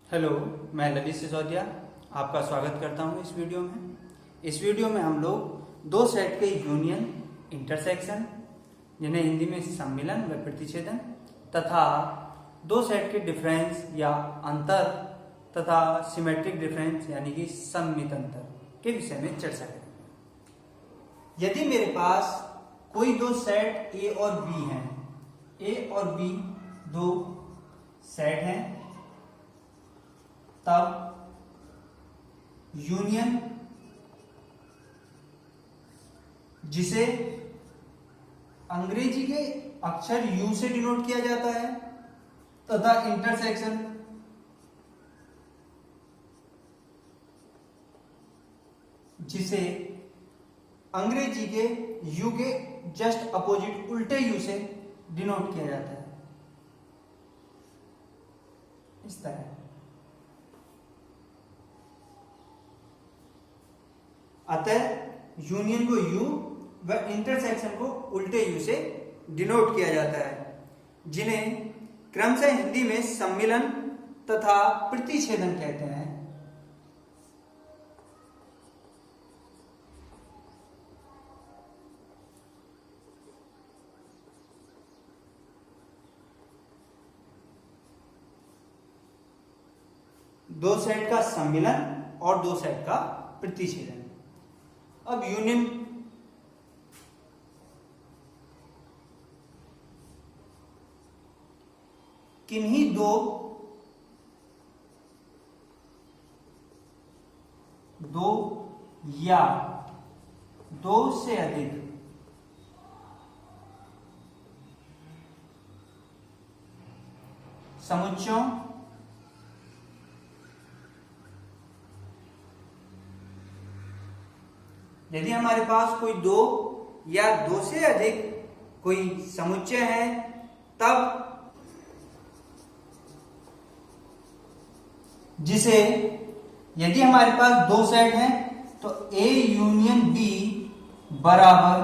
Hello, मैं ललित सिसोदिया आपका स्वागत करता हूं इस वीडियो में। इस वीडियो में हम लोग दो सेट के यूनियन, इंटरसेक्शन जिन्हें हिंदी में सम्मिलन व प्रतिच्छेदन तथा दो सेट के डिफरेंस या अंतर तथा सिमेट्रिक डिफरेंस यानी कि सममित अंतर के विषय में चर्चा करेंगे। यदि मेरे पास कोई दो सेट ए और बी हैं, ए और बी दो सेट हैं, तब यूनियन जिसे अंग्रेजी के अक्षर यू से डिनोट किया जाता है तथा इंटरसेक्शन जिसे अंग्रेजी के यू के जस्ट अपोजिट उल्टे यू से डिनोट किया जाता है। इस तरह अतः यूनियन को यू व इंटरसेक्शन को उल्टे यू से डिनोट किया जाता है, जिन्हें क्रमशः हिंदी में सम्मिलन तथा प्रतिच्छेदन कहते हैं। दो सेट का सम्मिलन और दो सेट का प्रतिच्छेदन। अब यूनियन किन्हीं दो या दो से अधिक समुच्चयों यदि हमारे पास कोई दो या दो से अधिक कोई समुच्चय है, तब जिसे यदि हमारे पास दो सेट हैं तो ए यूनियन बी बराबर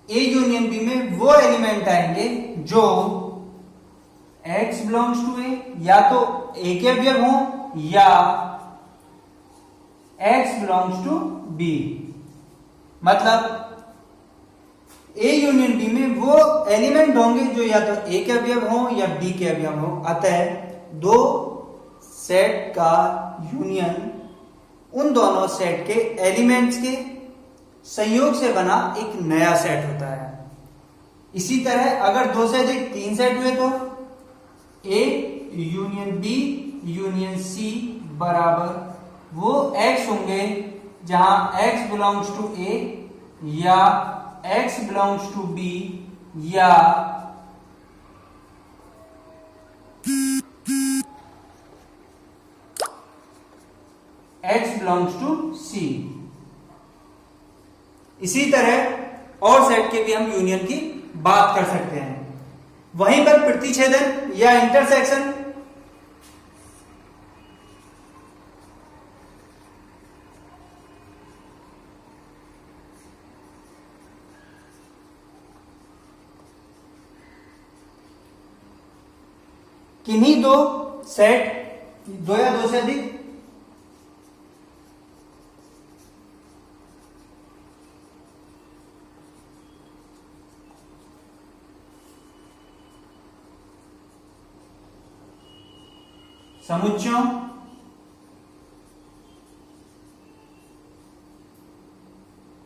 ए यूनियन बी में वो एलिमेंट आएंगे जो x बिलोंग्स टू ए, या तो ए के अवयव हो या x बिलोंग्स टू बी। मतलब ए यूनियन बी में वो एलिमेंट होंगे जो या तो ए के अवयव हो या बी के अवयव हो। अतः दो सेट का यूनियन उन दोनों सेट के एलिमेंट्स के संयोग से बना एक नया सेट होता है। इसी तरह अगर दो से अधिक तीन सेट हुए तो A union B union C बराबर वो x होंगे जहां x बिलोंग्स टू ए या x बिलोंग्स टू बी या x बिलोंग्स टू सी। इसी तरह और सेट के भी हम यूनियन की बात कर सकते हैं। वहीं पर प्रतिच्छेदन या इंटरसेक्शन किन्हीं दो सेट, दो या दो से अधिक समुच्चयों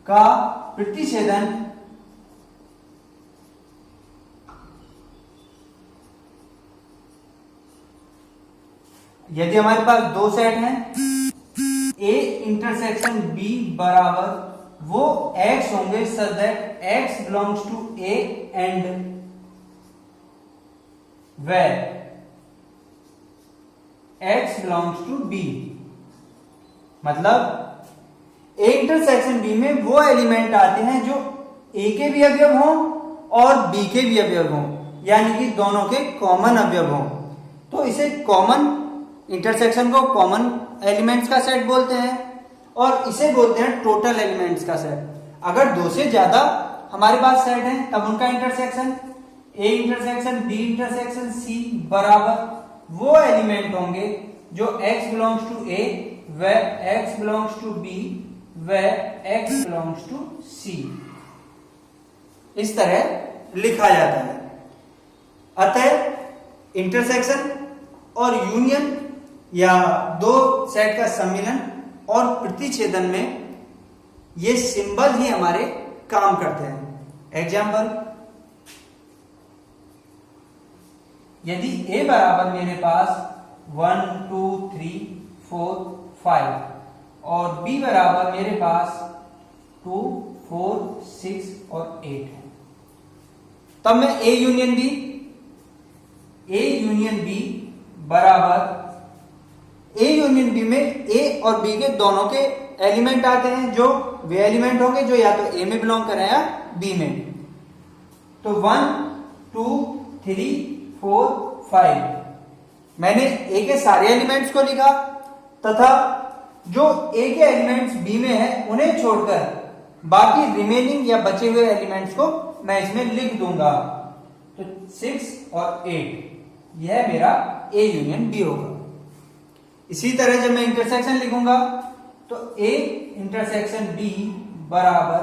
का प्रतिच्छेदन यदि हमारे पास दो सेट हैं ए इंटरसेक्शन बी बराबर वो x होंगे such that x belongs to A and where x belongs to B. मतलब ए इंटरसेक्शन बी में वो एलिमेंट आते हैं जो ए के भी अवयव हों और बी के भी अवयव हों, यानी कि दोनों के कॉमन अवयव हों। तो इसे कॉमन इंटरसेक्शन को कॉमन एलिमेंट्स का सेट बोलते हैं और इसे बोलते हैं टोटल एलिमेंट्स का सेट। अगर दो से ज्यादा हमारे पास सेट हैं तब उनका intersection A intersection B intersection C बराबर वो एलिमेंट होंगे जो x बिलोंग्स टू A व x बिलोंग्स टू B व x बिलोंग्स टू C। इस तरह लिखा जाता है। अतः इंटरसेक्शन और यूनियन या दो सेट का सम्मिलन और प्रतिच्छेदन में ये सिंबल ही हमारे काम करते हैं। एग्जाम्पल, यदि A बराबर मेरे पास 1 2 3 4 5 और B बराबर मेरे पास 2 4 6 और 8 है, तब मैं A यूनियन B बराबर A यूनियन B में A और B के दोनों के एलिमेंट आते हैं जो वे एलिमेंट होंगे जो या तो A में बिलोंग करें या B में। तो 1 2 3 4 5 मैंने A के सारे एलिमेंट्स को लिखा तथा जो A के एलिमेंट्स B में है उन्हें छोड़कर बाकी रिमेनिंग या बचे हुए एलिमेंट्स को मैं इसमें लिख दूंगा। तो 6 और 8 यह मेरा A यूनियन B होगा। इसी तरह जब मैं इंटरसेक्शन लिखूंगा तो A इंटरसेक्शन B बराबर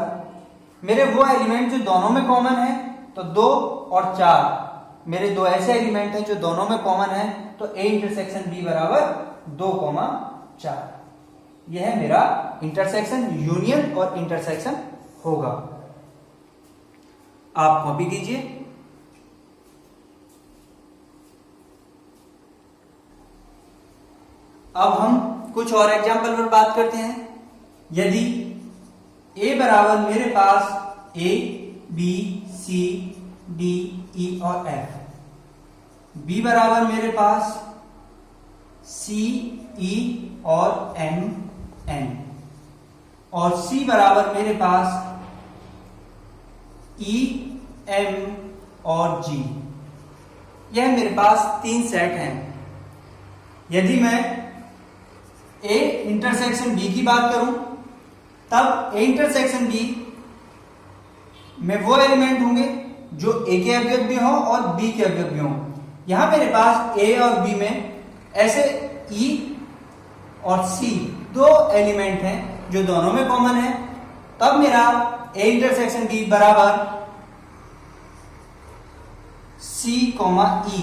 मेरे वो एलिमेंट जो दोनों में कॉमन है, तो 2 और 4 मेरे दो ऐसे एलिमेंट हैं जो दोनों में कॉमन है, तो A इंटरसेक्शन B बराबर 2, 4। यह मेरा इंटरसेक्शन यूनियन और इंटरसेक्शन होगा। आप कॉपी कीजिए। अब हम कुछ और एग्जाम्पल पर बात करते हैं। यदि A बराबर मेरे पास A B C D E और F, B बराबर मेरे पास C E और M N और C बराबर मेरे पास E M और G, यह मेरे पास 3 सेट हैं। यदि मैं A इंटरसेक्शन B की बात करूं तब A इंटरसेक्शन B में वो एलिमेंट होंगे जो A के अवयवी हों और B के अवयवी हों। यहां मेरे पास A और B में ऐसे E और C दो एलिमेंट हैं जो दोनों में कॉमन है, तब मेरा A इंटरसेक्शन B बराबर C, E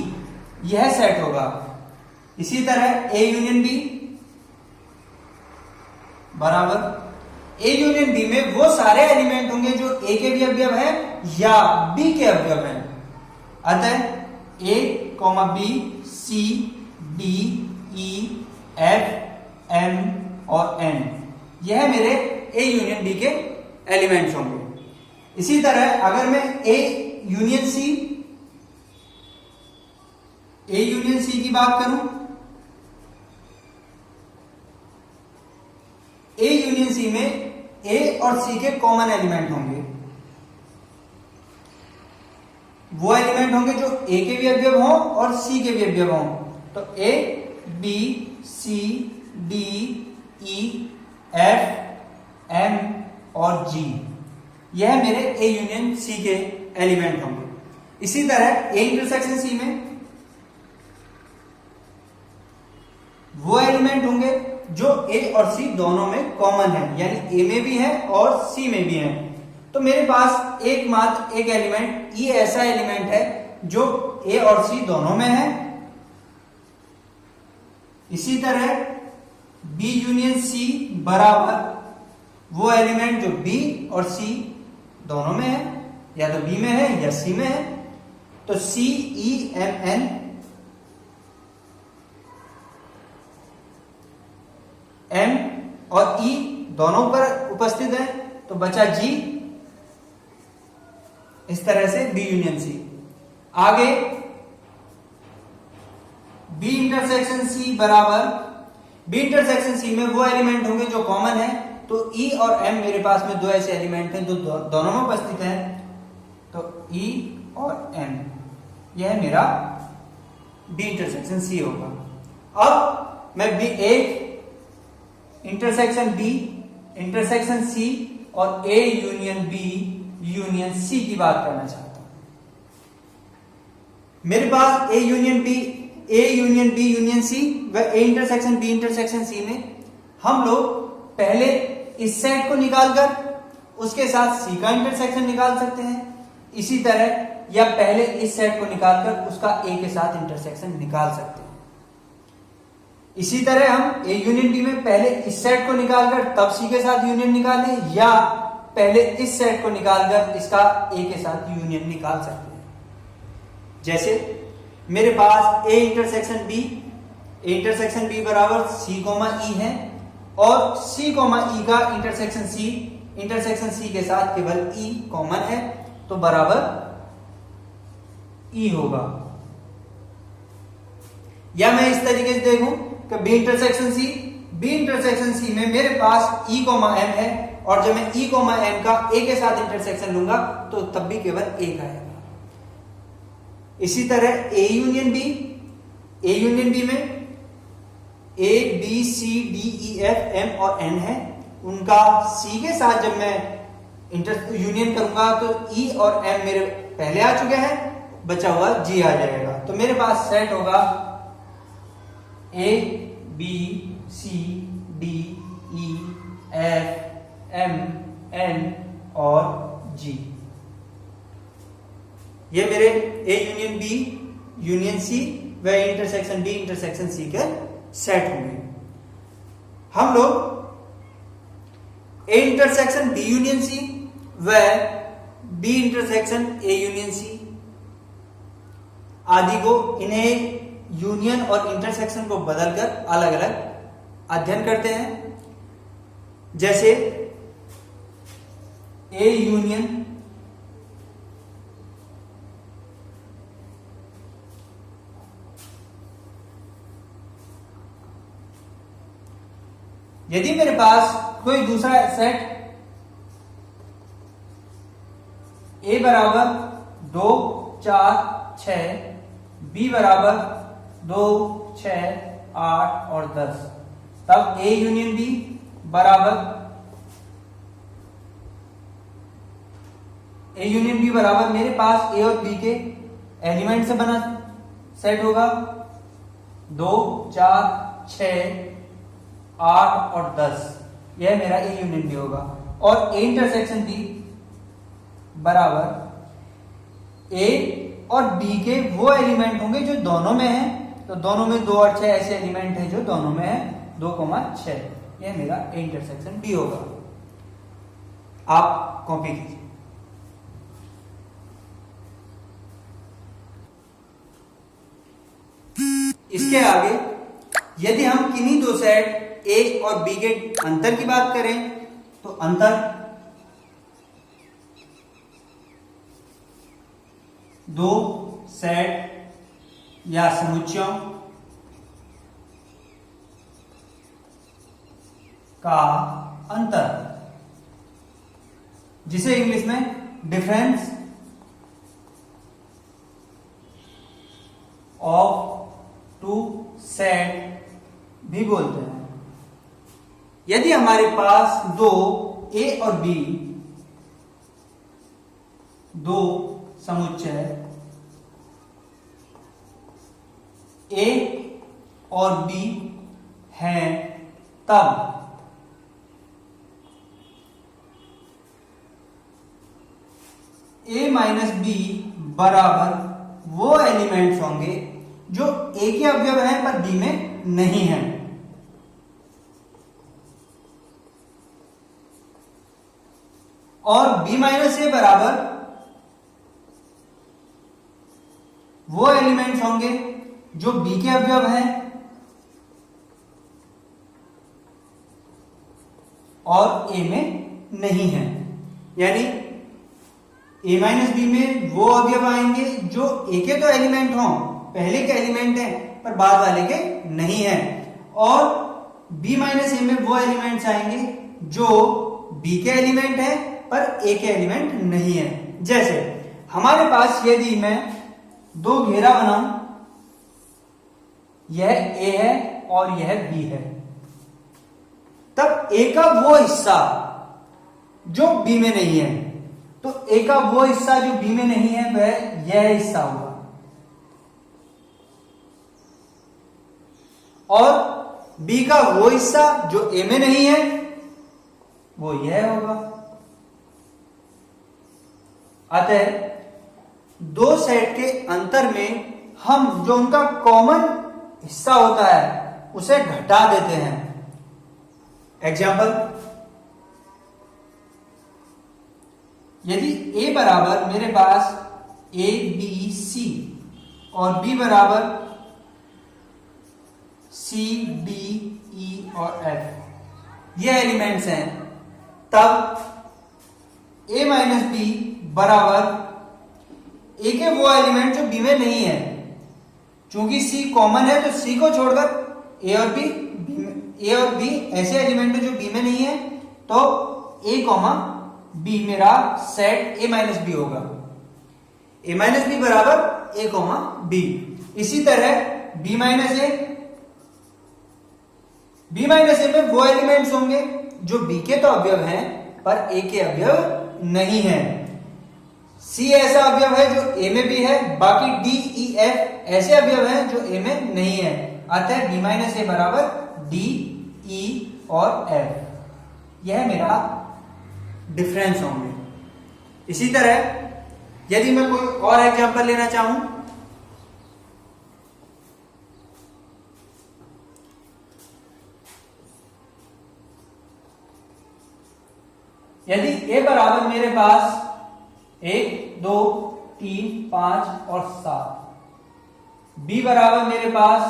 यह सेट होगा। इसी तरह A यूनियन B बराबर A यूनियन B में वो सारे एलिमेंट होंगे जो A के भी अवयव है या B के अवयव है। अतः A, B, C, D, E, F, M और N यह मेरे A यूनियन B के एलिमेंट्स होंगे। इसी तरह अगर मैं A यूनियन C की बात करूं, A यूनियन C में A और C के कॉमन एलिमेंट होंगे। वो एलिमेंट होंगे जो A के भी अवयव हों और C के भी अवयव हों। तो A, B, C, D, E, F, M और G यह मेरे A यूनियन C के एलिमेंट होंगे। इसी तरह A इंटरसेक्शन C में वो एलिमेंट होंगे जो A और C दोनों में कॉमन है, यानी A में भी है और C में भी है। तो मेरे पास एकमात्र एक एलिमेंट E ऐसा एलिमेंट है जो A और C दोनों में है। इसी तरह B यूनियन C बराबर वो एलिमेंट जो B और C दोनों में है, या तो B में है या C में है। तो C, E, M, N M और E दोनों पर उपस्थित है, तो बचा G। इस तरह से B यूनियन C। आगे B इंटरसेक्शन C बराबर B इंटरसेक्शन C में वो एलिमेंट होंगे जो कॉमन है, तो E और M मेरे पास में दो ऐसे एलिमेंट हैं जो दोनों में उपस्थित हैं, तो E और M यह मेरा B इंटरसेक्शन C होगा। अब मैं A intersection B intersection C और A union B union C की बात करना चाहता हूं। मेरे पास A union B A union B union C व A intersection B intersection C में हम लोग पहले इस सेट को निकालकर उसके साथ सी का इंटरसेक्शन निकाल सकते हैं। इसी तरह या पहले इस सेट को निकालकर उसका ए के साथ इंटरसेक्शन निकाल सकते हैं। इसी तरह हम ए यूनियन बी में पहले इस सेट को निकालकर तब सी के साथ यूनियन निकालें, या पहले इस सेट को निकालकर इसका ए के साथ यूनियन निकाल सकते हैं। जैसे मेरे पास ए इंटरसेक्शन बी बराबर सी कोमा ई है और सी कोमा ई का इंटरसेक्शन सी के साथ केवल ई कॉमन है, तो बराबर ई होगा। या मैं इस तरीके से देखूं कि बी इंटरसेक्शन सी में मेरे पास ई कोमा एम है और जब मैं ई कोमा एम का ए के साथ इंटरसेक्शन लूंगा तो तब भी केवल ए का आएगा। इसी तरह ए यूनियन बी में A B C D E F M और एन है, उनका सी के साथ जब मैं यूनियन करूंगा तो ई और एम मेरे पहले आ चुके हैं, बचा हुआ जी आ जाएगा। तो मेरे पास सेट होगा A B C D E F M N और जी। ये मेरे A union B union C व इंटरसेक्शन बी इंटरसेक्शन सी के सेट होंगे। हम लोग A intersection B union C व B intersection A union C आदि को इन्हें यूनियन और इंटरसेक्शन को बदलकर अलग अलग अध्ययन करते हैं। जैसे ए यूनियन यदि मेरे पास कोई दूसरा सेट ए बराबर 2 4 6 बी बराबर 2 6 8 और 10, तब ए यूनियन बी बराबर मेरे पास ए और बी के एलिमेंट से बना सेट होगा 2 4 6 8 और 10, यह मेरा ए यूनियन बी होगा। और ए इंटरसेक्शन बी बराबर ए और बी के वो एलिमेंट होंगे जो दोनों में है, तो दोनों में 2 और 6 ऐसे एलिमेंट हैं जो दोनों में है, 2 6, यह मेरा ए इंटरसेक्शन बी होगा। आप कॉपी कीजिए। इसके आगे यदि हम किन्हीं दो सेट ए और बी के अंतर की बात करें तो अंतर दो सेट या समुच्चयों का अंतर, जिसे इंग्लिश में डिफरेंस ऑफ टू सेट भी बोलते हैं। यदि हमारे पास दो ए और बी दो समुच्चय ए और बी हैं, तब ए माइनस बी बराबर वो एलिमेंट्स होंगे जो ए के अवयव हैं पर बी में नहीं है। और b माइनस ए बराबर वो एलिमेंट्स होंगे जो b के अवयव हैं और a में नहीं है। यानी a माइनस बी में वो अवयव आएंगे जो a के तो एलिमेंट हों, पहले के एलिमेंट हैं पर बाद वाले के नहीं है, और b माइनस ए में वो एलिमेंट्स आएंगे जो b के एलिमेंट है पर ए के एलिमेंट नहीं है। जैसे हमारे पास यदि मैं दो घेरा बनाऊं, यह ए है और यह बी है, तब ए का वो हिस्सा जो बी में नहीं है, तो ए का वो हिस्सा जो बी में नहीं है वह यह हिस्सा होगा। और बी का वो हिस्सा जो ए में नहीं है वो यह होगा। अतः दो सेट के अंतर में हम जो उनका कॉमन हिस्सा होता है उसे घटा देते हैं। एग्जाम्पल, यदि a बराबर मेरे पास a b c और b बराबर c d e और f ये एलिमेंट्स हैं, तब a माइनस बी बराबर a के वो एलिमेंट जो b में नहीं है। चूंकि c कॉमन है तो c को छोड़कर a और b ऐसे एलिमेंट है जो b में नहीं है, तो a कॉमा b मेरा सेट a माइनस बी होगा। a माइनस बी बराबर a कॉमा b। इसी तरह b माइनस ए में वो एलिमेंट्स होंगे जो b के तो अवयव हैं पर a के अवयव नहीं है। c ऐसा अवयव है जो a में भी है, बाकी d e f ऐसे अवयव हैं जो a में नहीं है। अतः b माइनस ए बराबर d e और f, यह मेरा डिफरेंस होंगे। इसी तरह यदि मैं कोई और एग्जांपल लेना चाहूं, यदि a बराबर मेरे पास 1 2 3 5 और 7, b बराबर मेरे पास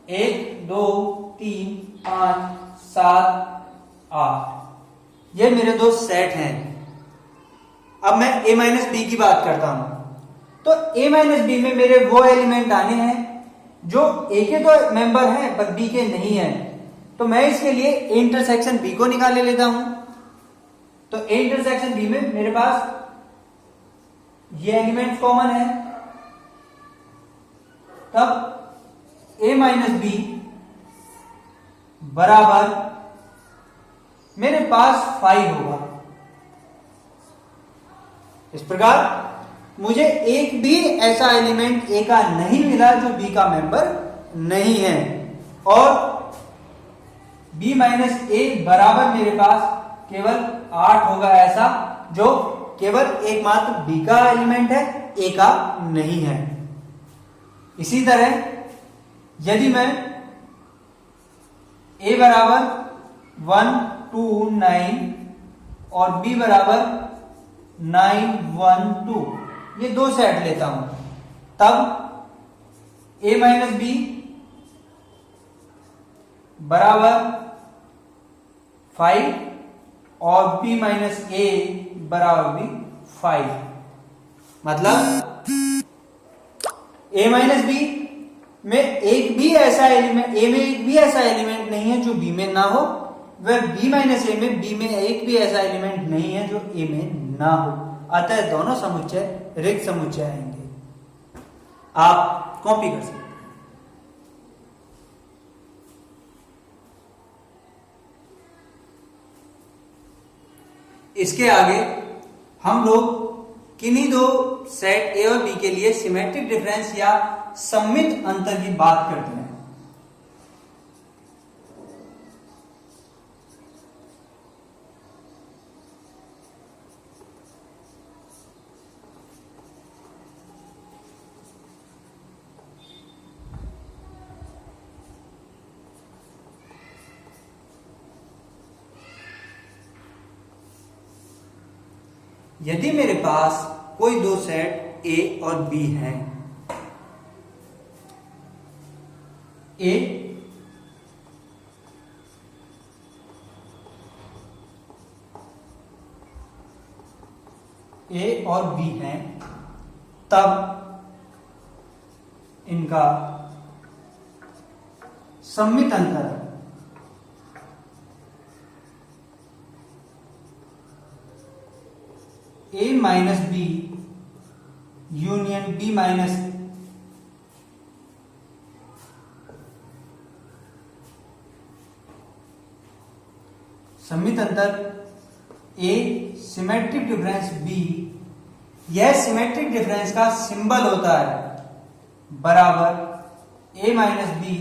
1 2 3 5 7 8, ये मेरे दो सेट हैं। अब मैं a माइनस बी की बात करता हूं, तो a माइनस बी में मेरे वो एलिमेंट आने हैं जो a के तो मेंबर हैं पर b के नहीं है। तो मैं इसके लिए a इंटरसेक्शन b को निकाल लेता हूं। तो a इंटरसेक्शन b में मेरे पास ये एलिमेंट कॉमन है, तब a माइनस बी बराबर मेरे पास 5 होगा। इस प्रकार मुझे एक भी ऐसा एलिमेंट a का नहीं मिला जो b का मेंबर नहीं है, और b माइनस ए बराबर मेरे पास केवल 8 होगा ऐसा जो केवल एकमात्र b का एलिमेंट है, a का नहीं है। इसी तरह यदि मैं a बराबर 1 2 9 और b बराबर 9 1 2 ये दो सेट लेता हूं, तब a माइनस बी बराबर 5 और b माइनस ए बराबर भी 5। मतलब a माइनस बी में एक भी ऐसा एलिमेंट, a में एक भी ऐसा एलिमेंट नहीं है जो b में ना हो, वह b माइनस ए में b में एक भी ऐसा एलिमेंट नहीं है जो a में ना हो। अतः दोनों समुच्चय रिक्त समुच्चय आएंगे। आप कॉपी कर सकते हैं। इसके आगे हम लोग किन्हीं दो सेट ए और बी के लिए सिमेट्रिक डिफरेंस या सममित अंतर की बात करते हैं। यदि मेरे पास कोई दो सेट A और B हैं, A और B हैं, तब इनका सममित अंतर A minus B union B minus सममित अंतर A सिमेट्रिक डिफरेंस B, यह सिमेट्रिक डिफरेंस का सिंबल होता है, बराबर A minus B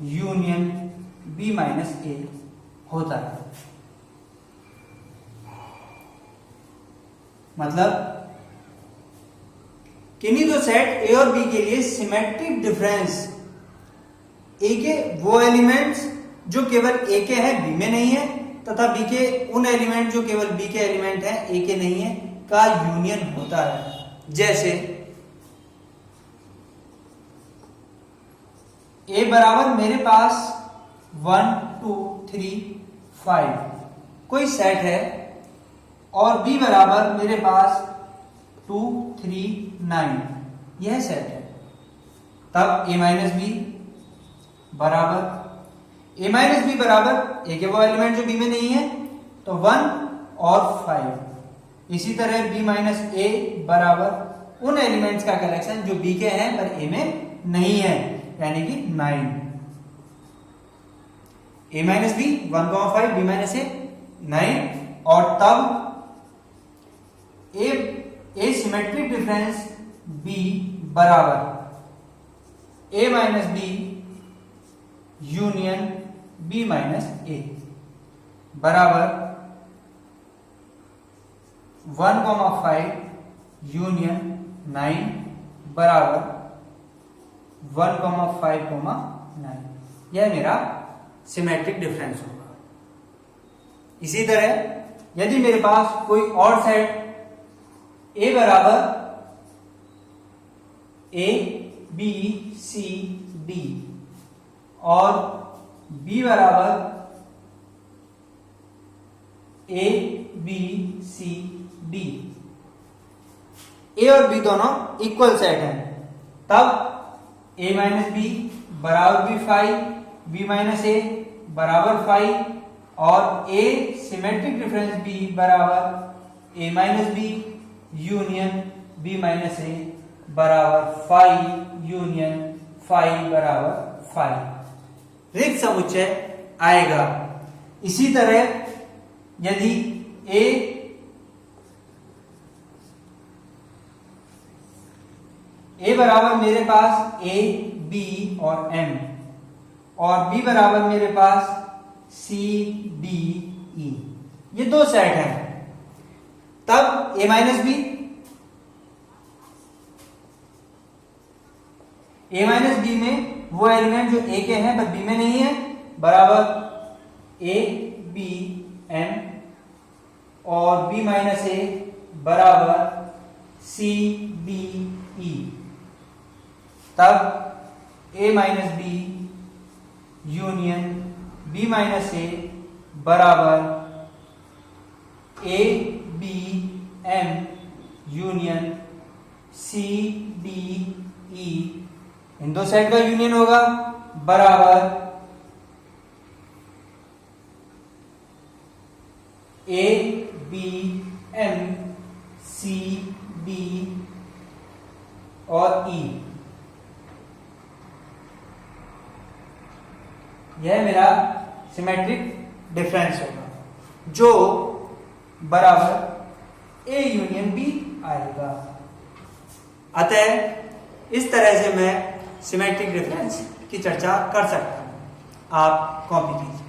union B minus A होता है। मतलब किन्हीं दो सेट ए और बी के लिए सिमेट्रिक डिफरेंस ए के वो एलिमेंट्स जो केवल ए के हैं बी में नहीं है, तथा बी के उन एलिमेंट जो केवल बी के एलिमेंट हैं ए के नहीं है का यूनियन होता है। जैसे ए बराबर मेरे पास 1 2 3 5 कोई सेट है और बी बराबर मेरे पास 2 3 9 यह सेट है, तब ए माइनस बी बराबर ए के वो एलिमेंट जो बी में नहीं है तो 1 और 5। इसी तरह बी माइनस ए बराबर उन एलिमेंट्स का कलेक्शन जो बी के हैं पर ए में नहीं है, यानी कि 9। A minus B 1,5 B minus A 9, और तब ए सिमेट्रिक डिफरेंस बी बराबर A minus B union B minus A बराबर 1,5 यूनियन 9 बराबर 1,5,9। यह मेरा सिमेट्रिक डिफरेंस होगा। इसी तरह यदि मेरे पास कोई और सेट ए बराबर ए बी सी डी और बी बराबर ए बी सी डी, ए और बी दोनों इक्वल सेट हैं, तब ए माइनस बी बराबर बी 5 बी माइनस ए बराबर 5 और ए सिमेट्रिक डिफरेंस बी बराबर A minus B union B minus A बराबर 5 यूनियन 5 बराबर 5 रिक्त समुच्चय आएगा। इसी तरह यदि ए बराबर मेरे पास ए बी और एम और बी बराबर मेरे पास सी डी ई, ये दो सेट हैं, तब ए माइनस बी में वो एलिमेंट जो ए के हैं पर बी में नहीं है बराबर ए बी एम और बी माइनस ए बराबर सी डी ई, तब A minus B union B minus A बराबर A B M union C D E, इन दो सेट का यूनियन होगा बराबर A B M C D और ई। यह मेरा सिमेट्रिक डिफरेंस होगा जो बराबर ए यूनियन बी आएगा। अतः इस तरह से मैं सिमेट्रिक डिफरेंस की चर्चा कर सकता हूं। आप कॉपी कीजिए।